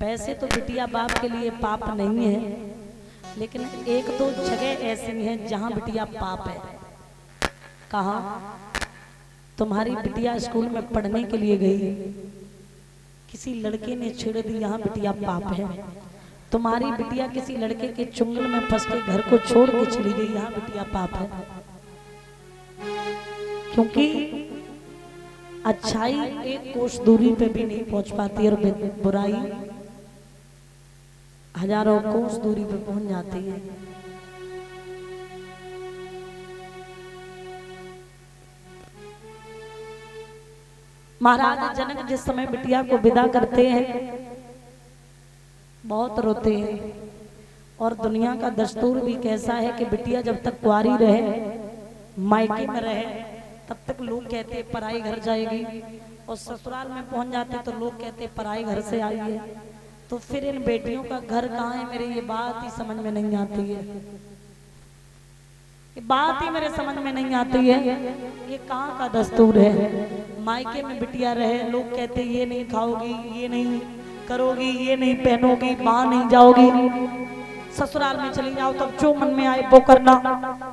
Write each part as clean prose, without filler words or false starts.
वैसे तो बिटिया बाप के लिए पाप नहीं है, लेकिन एक दो जगह ऐसी हैं जहां बिटिया पाप है। कहा? तुम्हारी बिटिया स्कूल में पढ़ने के लिए गई, किसी लड़के ने छेड़ दी, यहाँ बिटिया पाप है। तुम्हारी बिटिया किसी लड़के के चुंगल में फंस के घर को छोड़ के चली गई, यहाँ बिटिया पाप है। क्योंकि अच्छाई एक कोस दूरी पे भी नहीं पहुंच पाती और बुराई हजारों कोस दूरी पे पहुंच जाती है। महाराज जनक जिस समय बिटिया को विदा करते हैं बहुत रोते हैं, और दुनिया का दस्तूर भी कैसा है कि बिटिया जब तक कुंवारी रहे, मायके में रहे, तब तक लोग कहते पराई घर जाएगी, और ससुराल में पहुंच जाते तो लोग कहते पराई घर से आई है। तो फिर इन बेटियों का घर कहाँ है, मेरे ये बात ही समझ में नहीं आती है। ये बात ही मेरे समझ में नहीं आती है, ये कहाँ का दस्तूर है। मायके में बिटिया रहे, लोग कहते ये नहीं खाओगी, ये नहीं करोगी, ये नहीं पहनोगी, वहां नहीं जाओगी। ससुराल में चली जाओ तब जो मन में आए वो करना।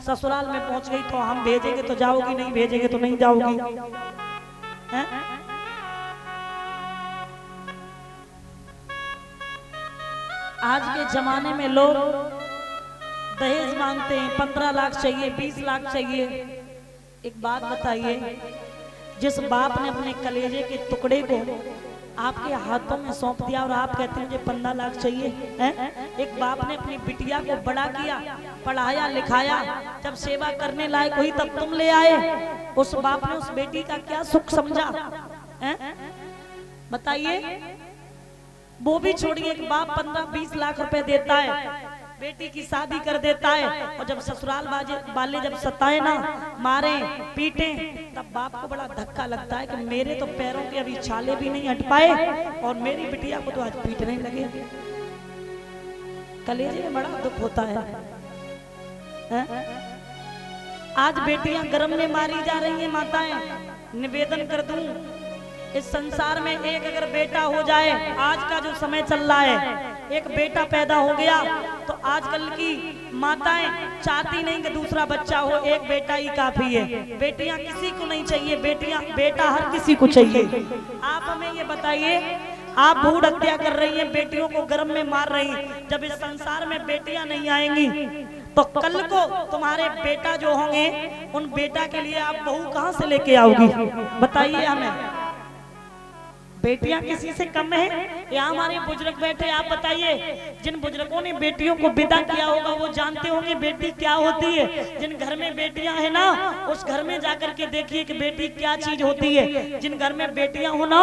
ससुराल में पहुंच गई तो हम भेजेंगे तो जाओगी, नहीं भेजेंगे तो नहीं जाओगी। है? आज के जमाने में लोग दहेज मांगते हैं, 15 लाख चाहिए, 20 लाख चाहिए। एक बात बताइए, जिस बाप ने अपने कलेजे के टुकड़े को आपके हाथों में सौंप दिया और आप कहते हैं मुझे 15 लाख चाहिए, हैं? एक बाप ने अपनी बिटिया को बड़ा किया, पढ़ाया लिखाया, जब सेवा करने लायक हुई तब तुम ले आए। उस बाप ने उस बेटी का क्या सुख समझा? बताइए। वो भी छोड़िए, एक बाप 15-20 लाख रुपए देता है, बेटी की शादी कर देता है, और जब ससुराल वाले जब सताए ना, मारे पीटे, तब बाप को बड़ा धक्का लगता है कि मेरे तो पैरों के अभी छाले भी नहीं हट पाए और मेरी बिटिया को तो आज पीटने लगे। कलेजे में बड़ा दुख होता है। आज बेटियां गर्म में मारी जा रही हैं। माताएं, निवेदन कर दूं, इस संसार में एक अगर बेटा हो जाए, आज का जो समय चल रहा है, एक बेटा पैदा हो गया तो आजकल की माताएं चाहती नहीं कि दूसरा बच्चा हो, एक बेटा ही काफी है। बेटियां किसी को नहीं चाहिए, बेटा हर किसी को चाहिए। आप हमें ये बताइए, आप भूख हत्या कर रही हैं, बेटियों को गर्म में मार रही हैं। जब इस संसार में बेटियां नहीं आएंगी तो कल को तुम्हारे बेटा जो होंगे, उन बेटा के लिए आप बहू कहां से लेके आओगी? बताइए हमें। बेटियां किसी से कम है? या हमारे बुजुर्ग बैठे, आप बताइए, जिन बुजुर्गों ने बेटियों को विदा किया होगा वो जानते होंगे बेटी क्या होती है। जिन घर में बेटियां हैं ना, उस घर में जाकर के देखिए कि बेटी क्या चीज होती है। जिन घर में बेटियां हो ना,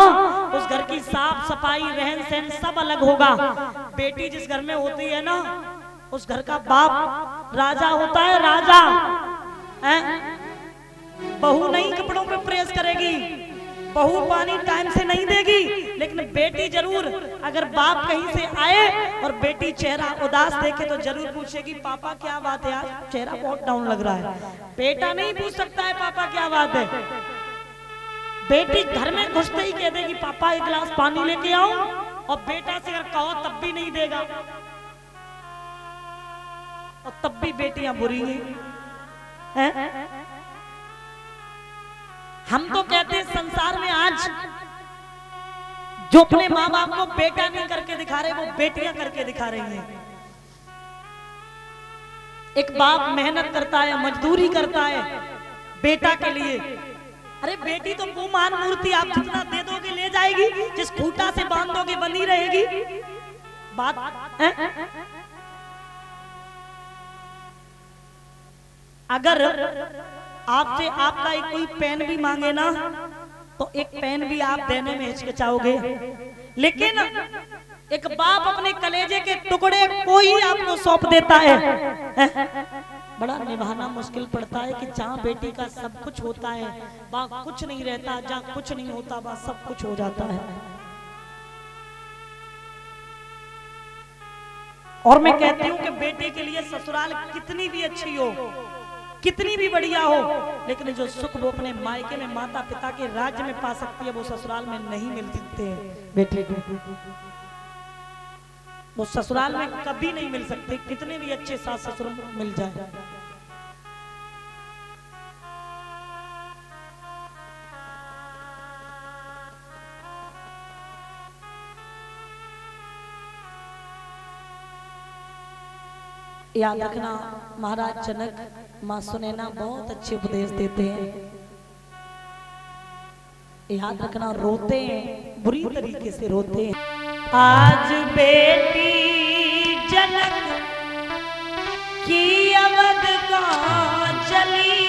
उस घर की साफ सफाई, रहन सहन सब अलग होगा। बेटी जिस घर में होती है ना, उस घर का बाप राजा होता है, राजा। बहू नहीं कपड़ों पे प्रेस करेगी, बहू पानी टाइम से नहीं देगी, लेकिन बेटी जरूर। अगर बाप कहीं से आए और बेटी चेहरा उदास देखे तो जरूर पूछेगी पापा क्या बात है, आज चेहरा बहुत डाउन लग रहा है। बेटा नहीं पूछ सकता है पापा क्या बात है। बेटी घर में घुसते ही कह देगी पापा एक गिलास पानी लेके आओ, और बेटा से अगर कहो तब भी नहीं देगा, और तब भी बेटियां बुरी हैं। हम तो कहते हैं संसार में आज जो अपने माँ बाप को बेटा नहीं करके दिखा रहे, वो बेटियां करके दिखा रही हैं। एक बाप मेहनत करता है, मजदूरी करता है बेटा के लिए। अरे बेटी तो वो मान मूर्ति, आप जितना दे दोगे ले जाएगी, जिस खूंटा से बांध दोगे बंधी रहेगी। बात अगर आपसे आपका एक कोई पेन भी मांगे ना, तो एक पेन भी आप देने में हिचकिचाओगे, लेकिन एक बाप अपने कलेजे के टुकड़े को ही आपको सौंप देता है। बड़ा निभाना मुश्किल पड़ता है कि जहाँ बेटी का सब कुछ होता है वहाँ कुछ नहीं रहता, जहाँ कुछ नहीं होता वहाँ सब कुछ हो जाता है। और मैं कहती हूँ कि बेटे के लिए ससुराल कितनी भी अच्छी हो, कितनी भी बढ़िया हो, लेकिन जो सुख वो अपने मायके में माता पिता के राज्य में पा सकती है, वो ससुराल में नहीं मिल सकते हैं बेटे को। वो ससुराल में कभी नहीं मिल सकते, कितने भी अच्छे सास ससुर मिल जाए। याद रखना, महाराज जनक माँ सुनैना बहुत अच्छे उपदेश देते हैं। याद रखना, रोते हैं, बुरी तरीके से रोते हैं। आज बेटी जनक की अवध का चली